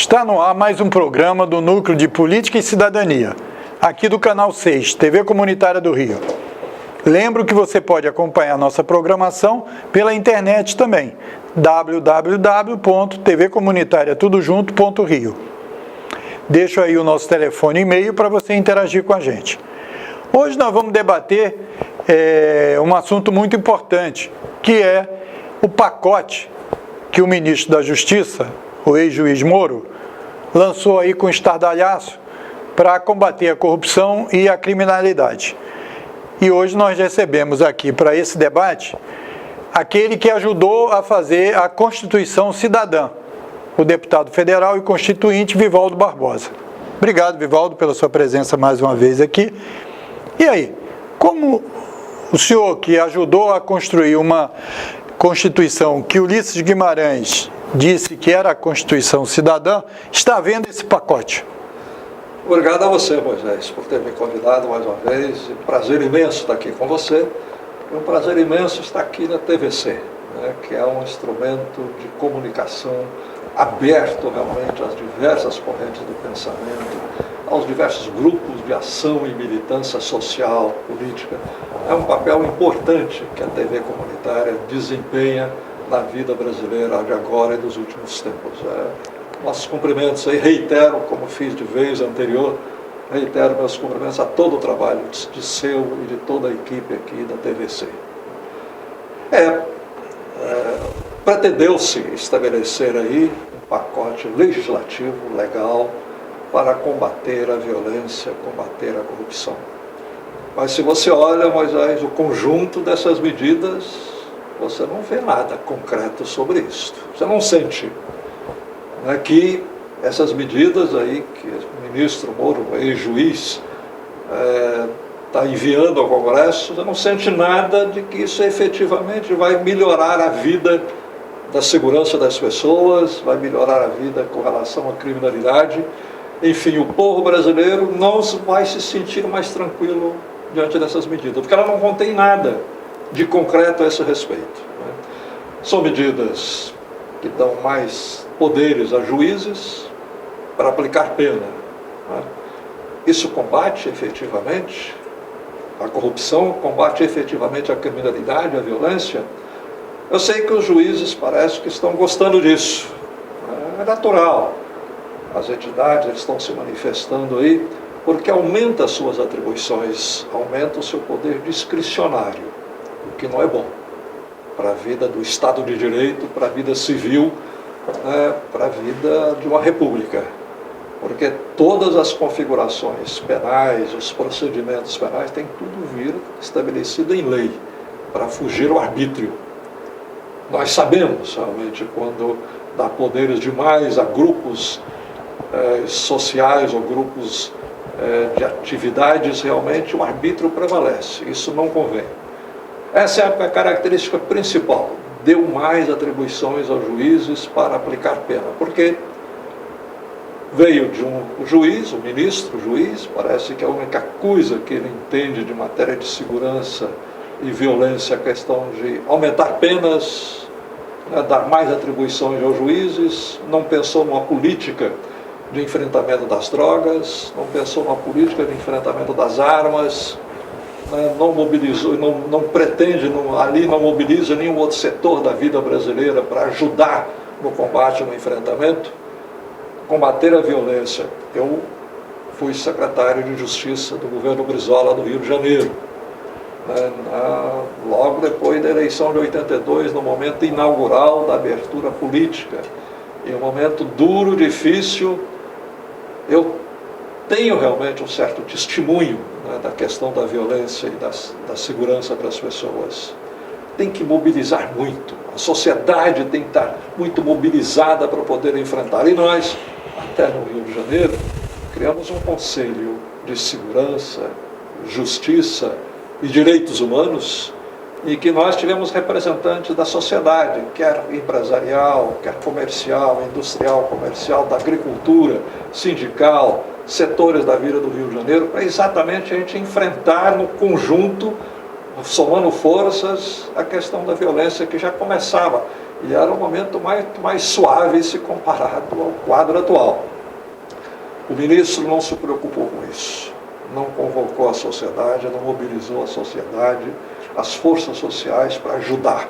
Está no ar mais um programa do Núcleo de Política e Cidadania, aqui do Canal 6, TV Comunitária do Rio. Lembro que você pode acompanhar nossa programação pela internet também, www.tvcomunitariatudojunto.rio. Deixo aí o nosso telefone e e-mail para você interagir com a gente. Hoje nós vamos debater um assunto muito importante, que é o pacote que o ministro da Justiça, o ex-juiz Moro, lançou aí com estardalhaço para combater a corrupção e a criminalidade. E hoje nós recebemos aqui para esse debate aquele que ajudou a fazer a Constituição Cidadã, o deputado federal e constituinte Vivaldo Barbosa. Obrigado, Vivaldo, pela sua presença mais uma vez aqui. E aí, como o senhor que ajudou a construir uma Constituição que Ulisses Guimarães disse que era a Constituição Cidadã, está vendo esse pacote? Obrigado a você, Moisés, por ter me convidado mais uma vez. Prazer imenso estar aqui com você. É um prazer imenso estar aqui na TVC, que é um instrumento de comunicação aberto realmente às diversas correntes do pensamento, aos diversos grupos de ação e militância social, política. É um papel importante que a TV comunitária desempenha na vida brasileira de agora e dos últimos tempos. Nossos cumprimentos aí, reitero, como fiz de vez anterior, reitero meus cumprimentos a todo o trabalho de seu e de toda a equipe aqui da TVC. Pretendeu-se estabelecer aí um pacote legislativo legal para combater a violência, combater a corrupção. Mas se você olha, Moisés, o conjunto dessas medidas, você não vê nada concreto sobre isso. Você não sente que essas medidas aí que o ministro Moro, ex-juiz, está enviando ao Congresso, você não sente nada de que isso efetivamente vai melhorar a vida da segurança das pessoas, vai melhorar a vida com relação à criminalidade. Enfim, o povo brasileiro não vai se sentir mais tranquilo diante dessas medidas, porque ela não contém nada de concreto a esse respeito. São medidas que dão mais poderes a juízes para aplicar pena. Isso combate efetivamente a corrupção, combate efetivamente a criminalidade, a violência. Eu sei que os juízes parece que estão gostando disso. É natural. As entidades estão se manifestando aí porque aumenta as suas atribuições, aumenta o seu poder discricionário, o que não é bom para a vida do Estado de Direito, para a vida civil, para a vida de uma república. Porque todas as configurações penais, os procedimentos penais, tem tudo vir estabelecido em lei, para fugir ao arbítrio. Nós sabemos, realmente, quando dá poderes demais a grupos sociais ou grupos de atividades, realmente o arbítrio prevalece. Isso não convém. Essa é a característica principal. Deu mais atribuições aos juízes para aplicar pena. Porque veio de um juiz, um ministro, juiz, parece que a única coisa que ele entende de matéria de segurança e violência é a questão de aumentar penas, dar mais atribuições aos juízes, não pensou numa política de enfrentamento das drogas, não pensou numa política de enfrentamento das armas, não mobilizou, não pretende, não mobiliza nenhum outro setor da vida brasileira para ajudar no combate, no enfrentamento, combater a violência. Eu fui secretário de Justiça do governo Brizola do Rio de Janeiro, logo depois da eleição de 82, no momento inaugural da abertura política, em um momento duro, difícil. Eu tenho realmente um certo testemunho da questão da violência e da segurança para as pessoas. Tem que mobilizar muito, a sociedade tem que estar muito mobilizada para poder enfrentar. E nós, até no Rio de Janeiro, criamos um conselho de segurança, justiça e direitos humanos, e que nós tivemos representantes da sociedade, quer empresarial, quer comercial, industrial, comercial, da agricultura, sindical, setores da vida do Rio de Janeiro, para exatamente a gente enfrentar no conjunto, somando forças, a questão da violência que já começava E era um momento mais suave se comparado ao quadro atual. O ministro não se preocupou com isso, não convocou a sociedade, não mobilizou a sociedade, as forças sociais para ajudar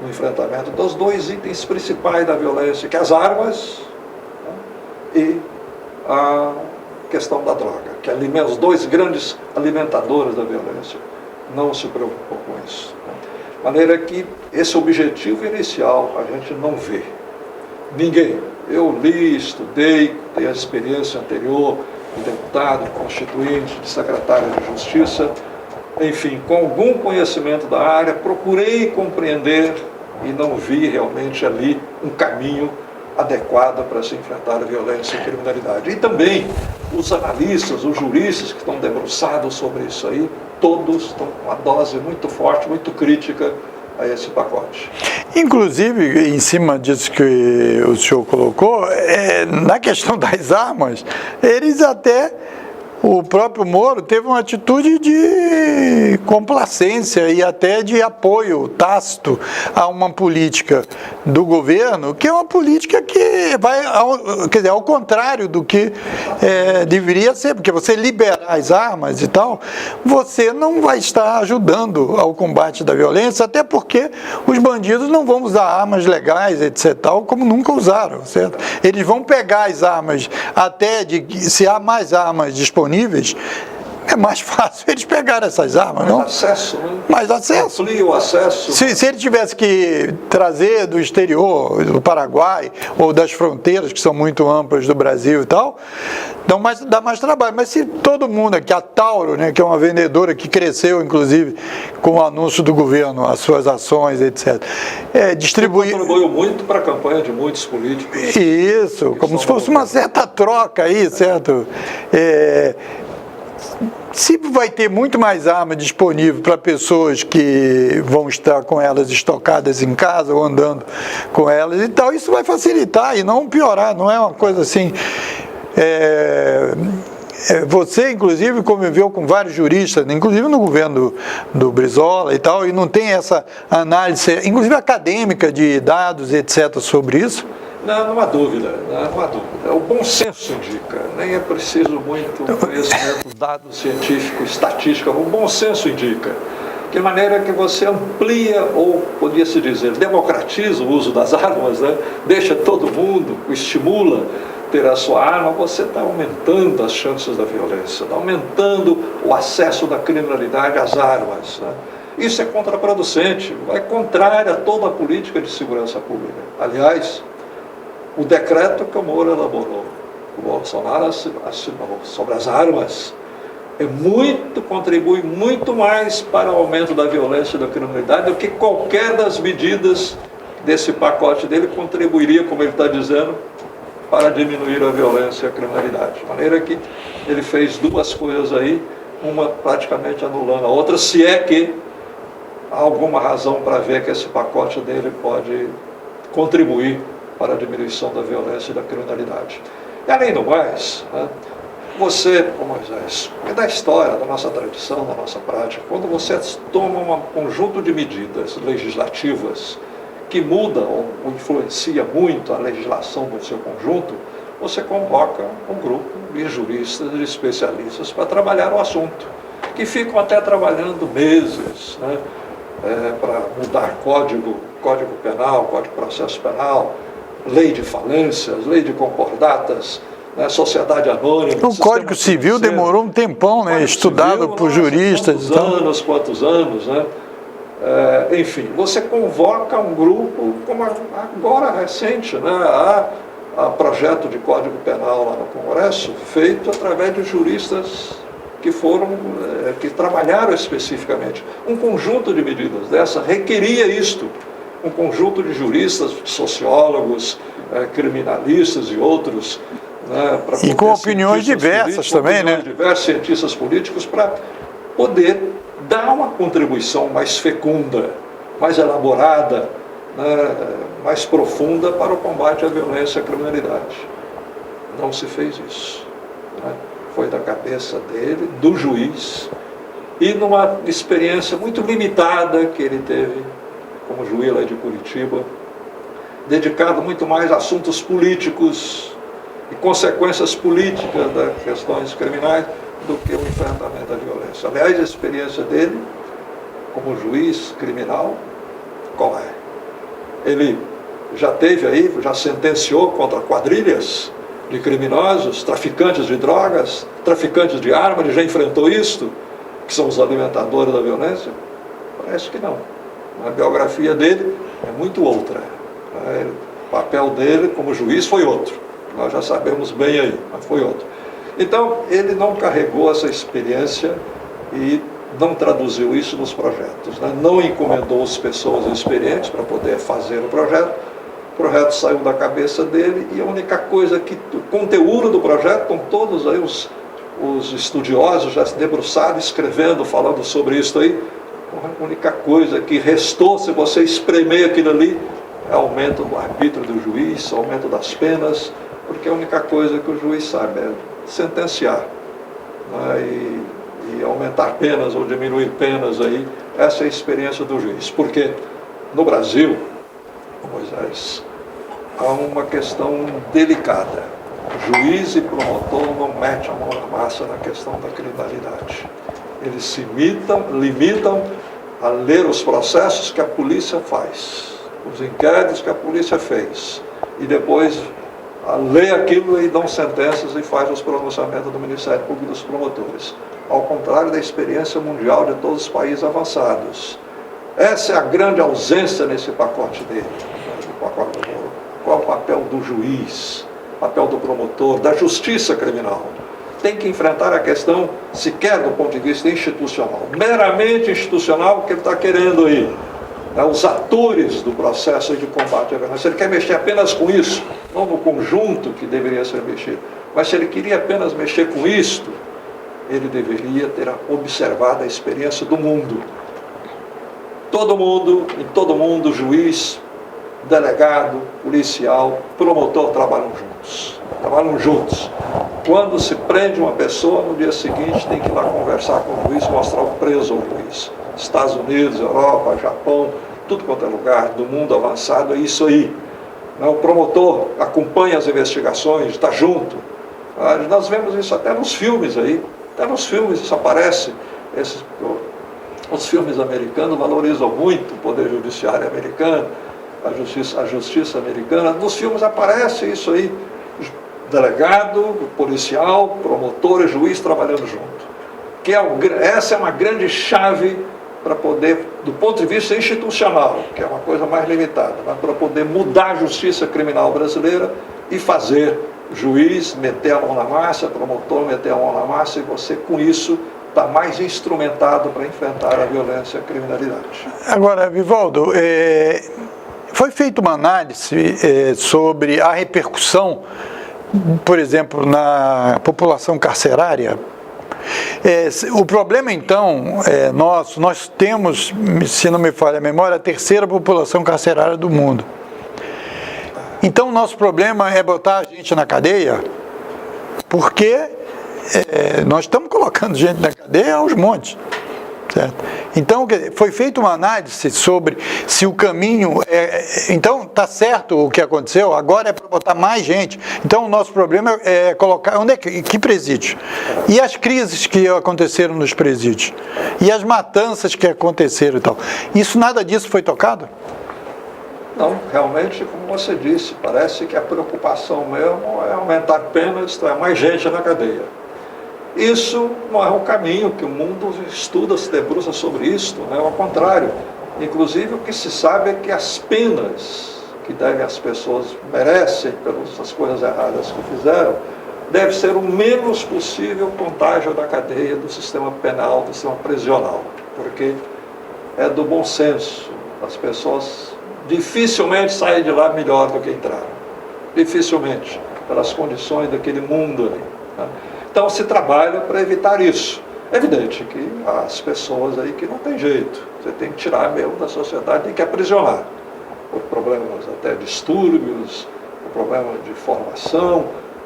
no enfrentamento dos dois itens principais da violência, que é as armas, né, e a questão da droga, que alimenta os dois grandes alimentadores da violência. Não se preocupou com isso. De maneira que esse objetivo inicial a gente não vê. Ninguém. Eu li, estudei, tenho a experiência anterior de deputado, de constituinte, de secretário de Justiça, enfim, com algum conhecimento da área, procurei compreender e não vi realmente ali um caminho adequado para se enfrentar a violência e a criminalidade. E também os analistas, os juristas que estão debruçados sobre isso aí, todos estão com uma dose muito forte, muito crítica a esse pacote. Inclusive, em cima disso que o senhor colocou, na questão das armas, eles até, o próprio Moro teve uma atitude de complacência e até de apoio tácito a uma política do governo, que é uma política que vai, quer dizer, ao contrário do que deveria ser, porque você liberar as armas e tal, você não vai estar ajudando ao combate da violência, até porque os bandidos não vão usar armas legais, etc., tal, como nunca usaram, certo? Eles vão pegar as armas, até se há mais armas disponíveis, é mais fácil eles pegarem essas armas, não? Acesso, né? Mais acesso. Amplia o acesso. Se ele tivesse que trazer do exterior, do Paraguai, ou das fronteiras, que são muito amplas do Brasil e tal, dá mais trabalho. Mas se todo mundo aqui, a Tauro, né, que é uma vendedora que cresceu, inclusive, com o anúncio do governo, as suas ações, etc., distribuir... Contribuiu muito para a campanha de muitos políticos. Isso, como se fosse uma certa troca aí, certo? Se vai ter muito mais arma disponível para pessoas que vão estar com elas estocadas em casa ou andando com elas e tal, isso vai facilitar e não piorar, não é uma coisa assim... Você, inclusive, conviveu com vários juristas, inclusive no governo do Brizola e tal, e não tem essa análise, inclusive acadêmica, de dados, etc., sobre isso? Não há dúvida, não há dúvida. O bom senso indica, nem é preciso muito conhecimento, dado científico, estatística, o bom senso indica. De maneira que você amplia, ou podia-se dizer, democratiza o uso das armas, né? Deixa todo mundo, estimula ter a sua arma, você está aumentando as chances da violência, está aumentando o acesso da criminalidade às armas, né? Isso é contraproducente, é contrário a toda a política de segurança pública. Aliás, o decreto que o Moro elaborou, o Bolsonaro assinou sobre as armas, contribui muito mais para o aumento da violência e da criminalidade do que qualquer das medidas desse pacote dele contribuiria, como ele está dizendo, para diminuir a violência e a criminalidade. De maneira que ele fez duas coisas aí, uma praticamente anulando a outra, se é que há alguma razão para ver que esse pacote dele pode contribuir para a diminuição da violência e da criminalidade. E além do mais, né, você, Moisés, é da história, da nossa tradição, da nossa prática, quando você toma um conjunto de medidas legislativas que mudam ou influencia muito a legislação no seu conjunto, você convoca um grupo de juristas, de especialistas para trabalhar o assunto, que ficam até trabalhando meses, né, para mudar código penal, código de processo penal, lei de falências, lei de concordatas, né, sociedade anônima. O Código Civil demorou um tempão, né, estudado por juristas. Quantos anos, né? Enfim, você convoca um grupo, como agora recente, né, há projeto de Código Penal lá no Congresso, feito através de juristas que trabalharam especificamente. Um conjunto de medidas dessa requeria isto. Um conjunto de juristas, sociólogos, criminalistas e outros, né, e com opiniões diversas também, né? Diversos cientistas políticos para poder dar uma contribuição mais fecunda, mais elaborada, né, mais profunda para o combate à violência e à criminalidade. Não se fez isso, né? Foi da cabeça dele, do juiz, e numa experiência muito limitada que ele teve como juiz lá de Curitiba, dedicado muito mais a assuntos políticos e consequências políticas das questões criminais do que o enfrentamento da violência. Aliás, a experiência dele como juiz criminal, qual é? Ele já teve aí, já sentenciou contra quadrilhas de criminosos, traficantes de drogas, traficantes de armas, ele já enfrentou isto, que são os alimentadores da violência? Parece que não. A biografia dele é muito outra. O papel dele como juiz foi outro. Nós já sabemos bem aí, mas foi outro. Então, ele não carregou essa experiência e não traduziu isso nos projetos, né? Não encomendou as pessoas experientes para poder fazer o projeto saiu da cabeça dele, e a única coisa que, o conteúdo do projeto, com todos aí os estudiosos já se debruçaram, escrevendo, falando sobre isso aí, a única coisa que restou, se você espremer aquilo ali, é aumento do arbítrio do juiz, aumento das penas, porque a única coisa que o juiz sabe é sentenciar, né? E aumentar penas ou diminuir penas aí, essa é a experiência do juiz. Porque no Brasil, Moisés, há uma questão delicada. Juiz e promotor não metem a mão na massa na questão da criminalidade. Eles se limitam a ler os processos que a polícia faz, os inquéritos que a polícia fez, e depois lê aquilo e dão sentenças e faz os pronunciamentos do Ministério Público e dos promotores. Ao contrário da experiência mundial de todos os países avançados. Essa é a grande ausência nesse pacote dele, do pacote do Moro. Qual é o papel do juiz, papel do promotor, da justiça criminal? Tem que enfrentar a questão, sequer do ponto de vista institucional, meramente institucional, o que ele está querendo aí. Os atores do processo de combate à violência. Ele quer mexer apenas com isso, não no conjunto que deveria ser mexido. Mas se ele queria apenas mexer com isto, ele deveria ter observado a experiência do mundo. Em todo mundo, juiz, delegado, policial, promotor trabalham juntos. Quando se prende uma pessoa, no dia seguinte tem que ir lá conversar com o juiz, mostrar o preso ao juiz. Estados Unidos, Europa, Japão, tudo quanto é lugar do mundo avançado, é isso aí. O promotor acompanha as investigações, está junto. Nós vemos isso até nos filmes aí. Até nos filmes isso aparece. Os filmes americanos valorizam muito o poder judiciário americano, a justiça americana. Nos filmes aparece isso aí. Delegado, policial, promotor e juiz trabalhando junto. Essa é uma grande chave para poder, do ponto de vista institucional, que é uma coisa mais limitada, mas para poder mudar a justiça criminal brasileira e fazer juiz meter a mão na massa, promotor meter a mão na massa, e você com isso está mais instrumentado para enfrentar a violência e a criminalidade. Agora, Vivaldo, foi feita uma análise sobre a repercussão, por exemplo, na população carcerária. O problema, então, nós temos, se não me falha a memória, a terceira população carcerária do mundo. Então, o nosso problema é botar a gente na cadeia, porque nós estamos colocando gente na cadeia aos montes. Certo? Então, foi feita uma análise sobre se o caminho... então, está certo o que aconteceu, agora é para botar mais gente. Então, o nosso problema é colocar... Onde é que presídio? E as crises que aconteceram nos presídios? E as matanças que aconteceram e tal? Nada disso foi tocado? Não, realmente, como você disse, parece que a preocupação mesmo é aumentar penas, isto é, mais gente na cadeia. Isso não é o caminho, que o mundo estuda, se debruça sobre isso, né? Ao contrário. Inclusive, o que se sabe é que as penas que as pessoas merecem pelas coisas erradas que fizeram, deve ser o menos possível o contágio da cadeia, do sistema penal, do sistema prisional, porque é do bom senso. As pessoas dificilmente saem de lá melhor do que entraram. Dificilmente, pelas condições daquele mundo ali, né? Então se trabalha para evitar isso. É evidente que há as pessoas aí que não tem jeito. Você tem que tirar mesmo da sociedade, tem que aprisionar. Por problemas até distúrbios, por problemas de formação,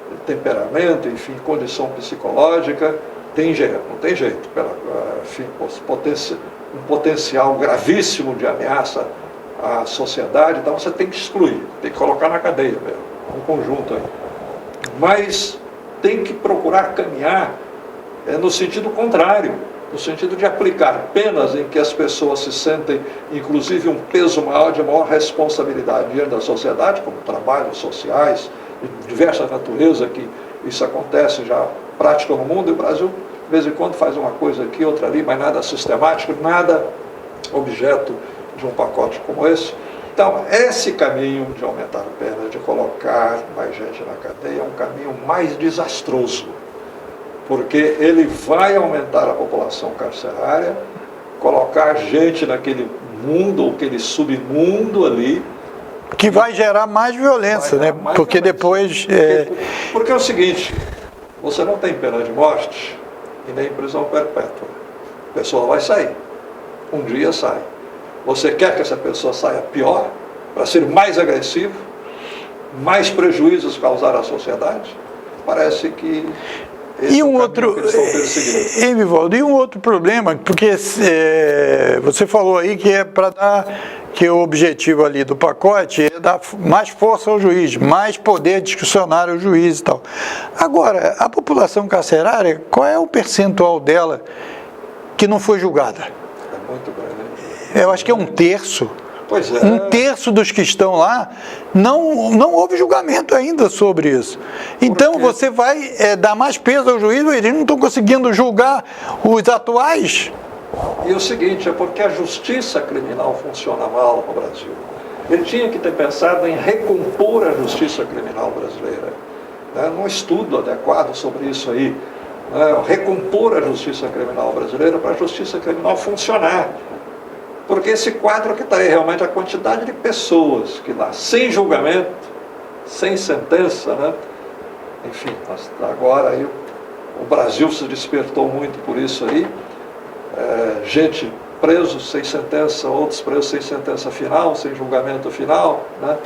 de temperamento, enfim, condição psicológica, não tem jeito. Um potencial gravíssimo de ameaça à sociedade, então você tem que excluir, tem que colocar na cadeia mesmo, um conjunto aí. Mas tem que procurar caminhar no sentido contrário, no sentido de aplicar penas em que as pessoas se sentem, inclusive, um peso maior, de maior responsabilidade diante da sociedade, como trabalhos sociais, de diversa natureza, que isso acontece já prática no mundo, e o Brasil, de vez em quando, faz uma coisa aqui, outra ali, mas nada sistemático, nada objeto de um pacote como esse. Então, esse caminho de aumentar a pena, de colocar mais gente na cadeia, é um caminho mais desastroso, porque ele vai aumentar a população carcerária, colocar gente naquele mundo, ou aquele submundo ali, que vai gerar mais violência, né? Porque depois... Porque é o seguinte, você não tem pena de morte e nem prisão perpétua. A pessoa vai sair. Um dia sai. Você quer que essa pessoa saia pior, para ser mais agressivo, mais prejuízos causar à sociedade? Parece que esse e um é o outro, que eles estão perseguindo. Vivaldo, e um outro problema, porque você falou aí que é para dar, que o objetivo ali do pacote é dar mais força ao juiz, mais poder discricionário ao juiz e tal. Agora, a população carcerária, qual é o percentual dela que não foi julgada? É muito grande. Eu acho que é um terço. Pois é. Um terço dos que estão lá, não houve julgamento ainda sobre isso. Então você vai dar mais peso ao juiz, eles não estão conseguindo julgar os atuais. E o seguinte, é porque a justiça criminal funciona mal no Brasil. Ele tinha que ter pensado em recompor a justiça criminal brasileira, né? Num estudo adequado sobre isso aí, né? Recompor a justiça criminal brasileira para a justiça criminal funcionar. Porque esse quadro que está aí realmente a quantidade de pessoas que lá, sem julgamento, sem sentença, né? Enfim, agora aí o Brasil se despertou muito por isso aí, gente presos sem sentença, outros presos sem sentença final, sem julgamento final, né?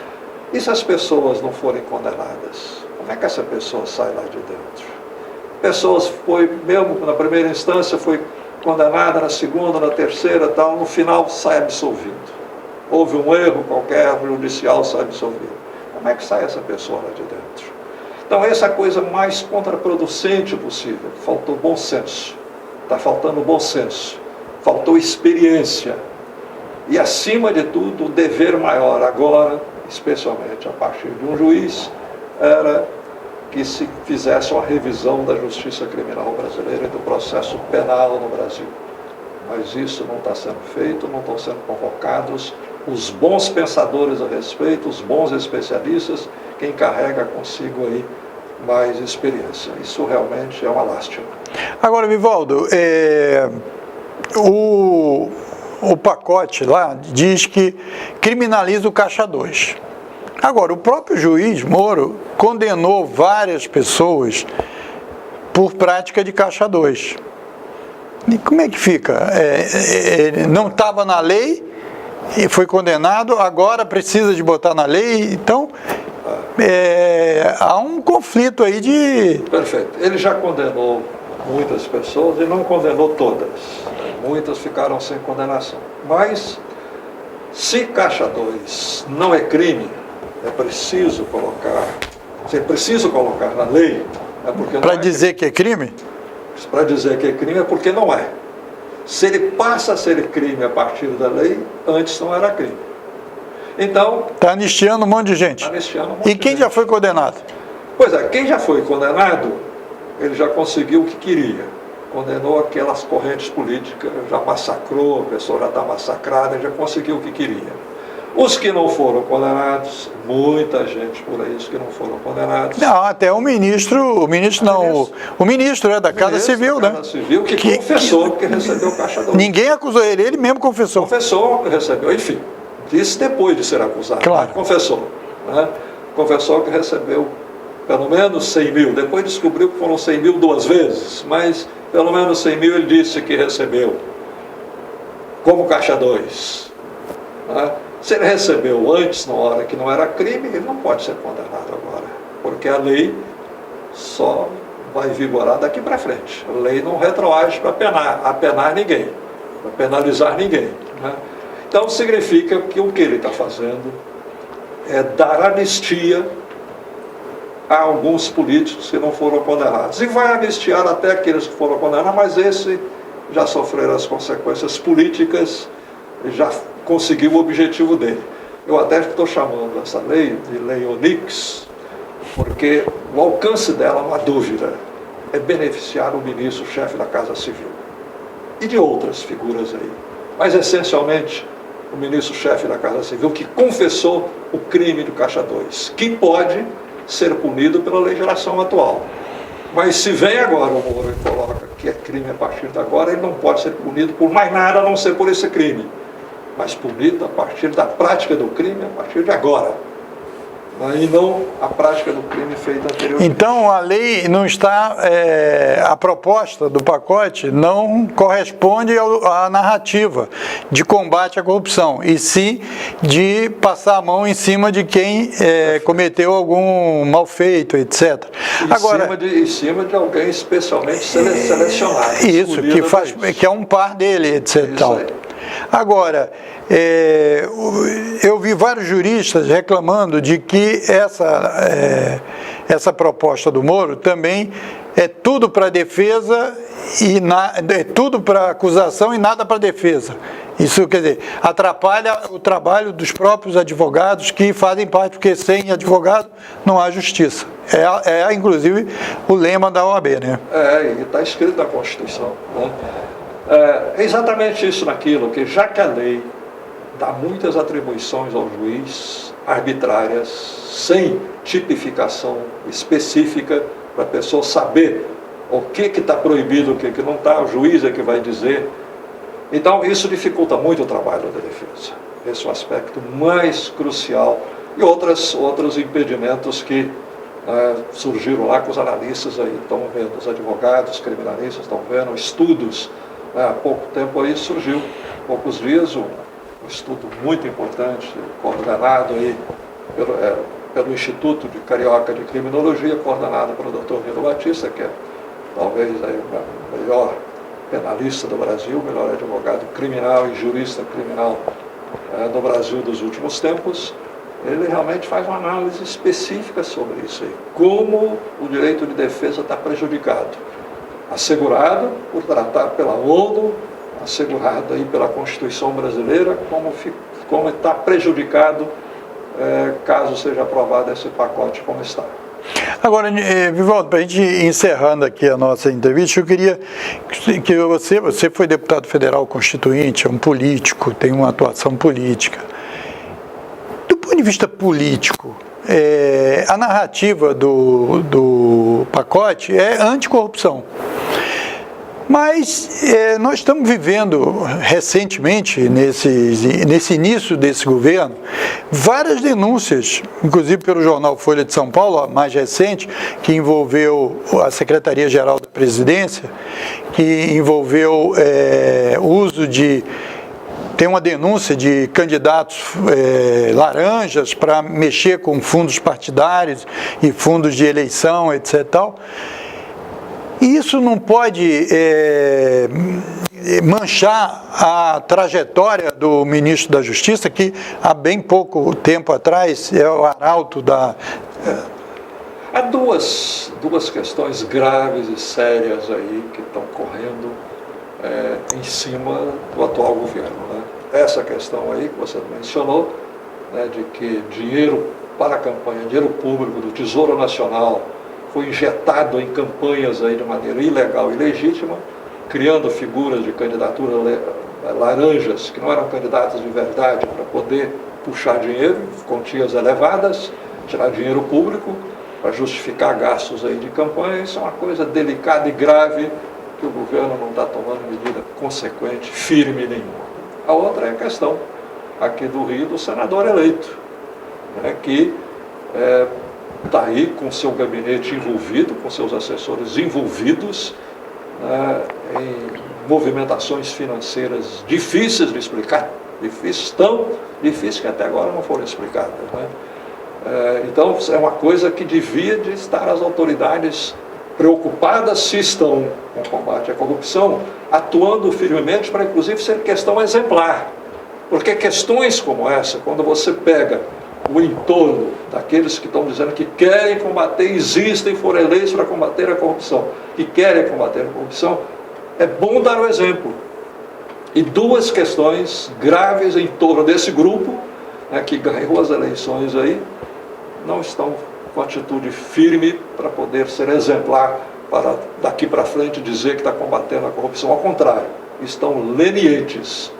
E se as pessoas não forem condenadas, como é que essa pessoa sai lá de dentro? Pessoas foi, mesmo na primeira instância, foi condenada, na segunda, na terceira, tal, no final sai absolvido. Houve um erro qualquer, judicial, sai absolvido. Como é que sai essa pessoa lá de dentro? Então essa é a coisa mais contraproducente possível. Faltou bom senso. Está faltando bom senso. Faltou experiência. E acima de tudo, o dever maior agora, especialmente a partir de um juiz, era que se fizesse uma revisão da justiça criminal brasileira e do processo penal no Brasil. Mas isso não está sendo feito, não estão sendo convocados os bons pensadores a respeito, os bons especialistas, quem carrega consigo aí mais experiência. Isso realmente é uma lástima. Agora, Vivaldo, o pacote lá diz que criminaliza o caixa 2. Agora, o próprio juiz Moro condenou várias pessoas por prática de caixa 2. E como é que fica? Ele não estava na lei e foi condenado, agora precisa de botar na lei, então há um conflito aí de... Perfeito. Ele já condenou muitas pessoas e não condenou todas. Muitas ficaram sem condenação. Mas, se caixa 2 não é crime, é preciso colocar na lei. Para dizer que é crime? Para dizer que é crime é porque não é. Se ele passa a ser crime a partir da lei, antes não era crime. Então... Está anistiando um monte de gente. E quem já foi condenado? Pois é, quem já foi condenado, ele já conseguiu o que queria. Condenou aquelas correntes políticas, já massacrou, a pessoa já está massacrada, já conseguiu o que queria. Os que não foram condenados, muita gente por aí, os que não foram condenados. Não, até o ministro da Casa Civil, né? Casa Civil, que confessou que recebeu caixa 2. Ninguém acusou ele mesmo confessou. Confessou que recebeu, enfim, disse depois de ser acusado. Claro. Confessou, né? Confessou que recebeu pelo menos 100 mil. Depois descobriu que foram 100 mil 2 vezes, mas pelo menos 100 mil ele disse que recebeu como caixa 2. Né? Se ele recebeu antes, na hora que não era crime, ele não pode ser condenado agora, porque a lei só vai vigorar daqui para frente. A lei não retroage para apenar ninguém, para penalizar ninguém. Né? Então significa que o que ele está fazendo é dar anistia a alguns políticos que não foram condenados. E vai anistiar até aqueles que foram condenados, mas esse já sofreram as consequências políticas e já conseguiu o objetivo dele. Eu até estou chamando essa lei de Lei Onix, porque o alcance dela, não há dúvida, é beneficiar o ministro-chefe da Casa Civil e de outras figuras aí. Mas, essencialmente, o ministro-chefe da Casa Civil que confessou o crime do Caixa 2, que pode ser punido pela legislação atual. Mas se vem agora o Moro e coloca que é crime a partir de agora, ele não pode ser punido por mais nada a não ser por esse crime, mas punido a partir da prática do crime a partir de agora. E não a prática do crime feita anteriormente. Então a lei não está, a proposta do pacote não corresponde à narrativa de combate à corrupção, e sim de passar a mão em cima de quem cometeu algum mal feito, etc. Em cima de alguém especialmente selecionado. Isso, que é um par dele, etc. Isso aí. Agora, eu vi vários juristas reclamando de que essa proposta do Moro também é tudo para defesa e é tudo para acusação e nada para defesa. Isso, quer dizer, atrapalha o trabalho dos próprios advogados que fazem parte, porque sem advogado não há justiça. Inclusive, o lema da OAB, né? E está escrito na Constituição, né? É exatamente isso naquilo, que já que a lei dá muitas atribuições ao juiz, arbitrárias, sem tipificação específica, para a pessoa saber o que está proibido, o que não está, o juiz é que vai dizer. Então isso dificulta muito o trabalho da defesa. Esse é o aspecto mais crucial. E outros impedimentos que surgiram lá, que os analistas aí estão vendo, os advogados, os criminalistas estão vendo, estudos. Há pouco tempo aí surgiu, poucos dias, um estudo muito importante, coordenado aí pelo Instituto de Carioca de Criminologia, coordenado pelo Dr. Nilo Batista, que é talvez aí o melhor penalista do Brasil, o melhor advogado criminal e jurista criminal do Brasil dos últimos tempos. Ele realmente faz uma análise específica sobre isso aí, como o direito de defesa está prejudicado. Assegurado por tratar pela ONU, assegurado aí pela Constituição brasileira, como está prejudicado caso seja aprovado esse pacote como está. Agora, Vivaldo, para a gente ir encerrando aqui a nossa entrevista, eu queria que você foi deputado federal constituinte, é um político, tem uma atuação política. Do ponto de vista político, a narrativa do pacote é anticorrupção. Mas nós estamos vivendo recentemente, nesse início desse governo, várias denúncias, inclusive pelo jornal Folha de São Paulo, a mais recente, que envolveu a Secretaria-Geral da Presidência, que envolveu o uso de... Tem uma denúncia de candidatos laranjas para mexer com fundos partidários e fundos de eleição, etc. Tal. E isso não pode manchar a trajetória do ministro da Justiça, que há bem pouco tempo atrás é o arauto da... Há duas questões graves e sérias aí que estão correndo em cima do atual governo, né? Essa questão aí que você mencionou, né, de que dinheiro para a campanha, dinheiro público do Tesouro Nacional foi injetado em campanhas aí de maneira ilegal e legítima, criando figuras de candidatura laranjas, que não eram candidatas de verdade, para poder puxar dinheiro, quantias elevadas, tirar dinheiro público, para justificar gastos aí de campanha. Isso é uma coisa delicada e grave, que o governo não está tomando medida consequente, firme nenhuma. A outra é a questão, aqui do Rio, do senador eleito, né, que está aí com seu gabinete envolvido, com seus assessores envolvidos, né, em movimentações financeiras difíceis de explicar, tão difíceis que até agora não foram explicadas, né? Então é uma coisa que devia de estar as autoridades preocupadas, se estão com o combate à corrupção, atuando firmemente para inclusive ser questão exemplar, Porque questões como essa, quando você pega o entorno daqueles que estão dizendo que querem combater, existem, foram eleitos para combater a corrupção, que querem combater a corrupção, é bom dar o exemplo. E duas questões graves em torno desse grupo, né, que ganhou as eleições aí, não estão com atitude firme para poder ser exemplar, para daqui para frente dizer que está combatendo a corrupção. Ao contrário, estão lenientes,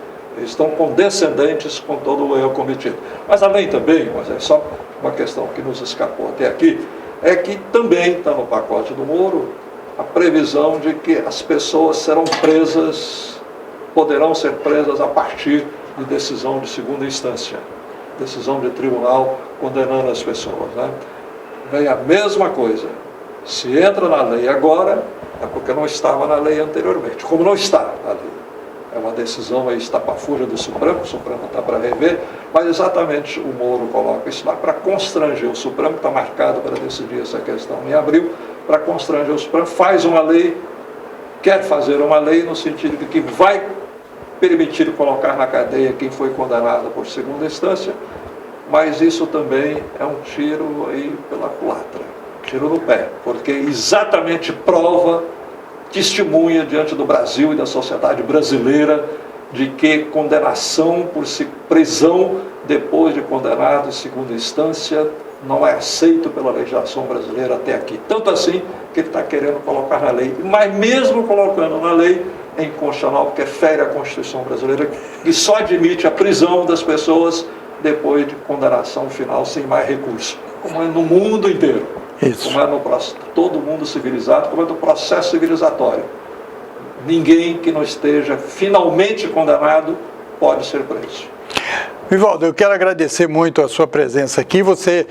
estão condescendentes com todo o erro cometido. Mas além também, mas é só uma questão que nos escapou até aqui, é que também está no pacote do Moro a previsão de que as pessoas serão presas, poderão ser presas a partir de decisão de segunda instância, decisão de tribunal condenando as pessoas, né? Vem a mesma coisa. Se entra na lei agora, é porque não estava na lei anteriormente. Como não está na lei, é uma decisão aí estapafúrdia do Supremo, o Supremo está para rever, mas exatamente o Moro coloca isso lá para constranger o Supremo, que está marcado para decidir essa questão em abril, para constranger o Supremo, faz uma lei, quer fazer uma lei no sentido de que vai permitir colocar na cadeia quem foi condenado por segunda instância, mas isso também é um tiro aí pela culatra, tiro no pé, porque exatamente prova, testemunha diante do Brasil e da sociedade brasileira de que condenação por prisão depois de condenado em segunda instância não é aceito pela legislação brasileira até aqui. Tanto assim que ele está querendo colocar na lei, mas mesmo colocando na lei, é inconstitucional, porque fere a Constituição brasileira, que só admite a prisão das pessoas depois de condenação final sem mais recurso, como é no mundo inteiro. Isso. Como é no todo mundo civilizado, como é no processo civilizatório. Ninguém que não esteja finalmente condenado pode ser preso. Vivaldo, eu quero agradecer muito a sua presença aqui. Você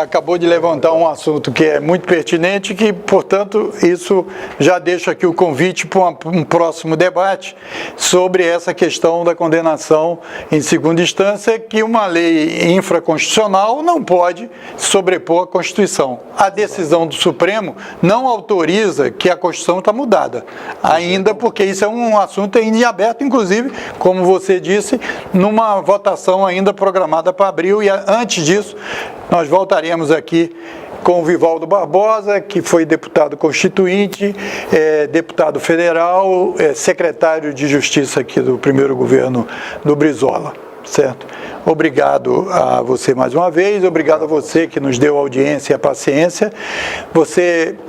acabou de levantar um assunto que é muito pertinente e que, portanto, isso já deixa aqui o convite para um próximo debate sobre essa questão da condenação em segunda instância, que uma lei infraconstitucional não pode sobrepor a Constituição. A decisão do Supremo não autoriza que a Constituição está mudada, ainda porque isso é um assunto ainda em aberto, inclusive, como você disse, numa votação ainda programada para abril, e antes disso nós voltaremos aqui com o Vivaldo Barbosa, que foi deputado constituinte, deputado federal, secretário de Justiça aqui do primeiro governo do Brizola, certo? Obrigado a você mais uma vez, obrigado a você que nos deu audiência e a paciência.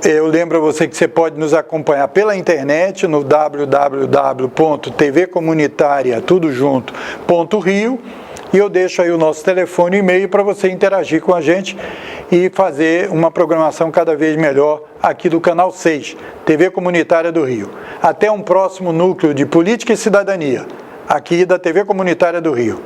Eu lembro a você que você pode nos acompanhar pela internet no www.tvcomunitaria.rio, e eu deixo aí o nosso telefone e e-mail para você interagir com a gente e fazer uma programação cada vez melhor aqui do Canal 6, TV Comunitária do Rio. Até um próximo núcleo de Política e Cidadania, aqui da TV Comunitária do Rio.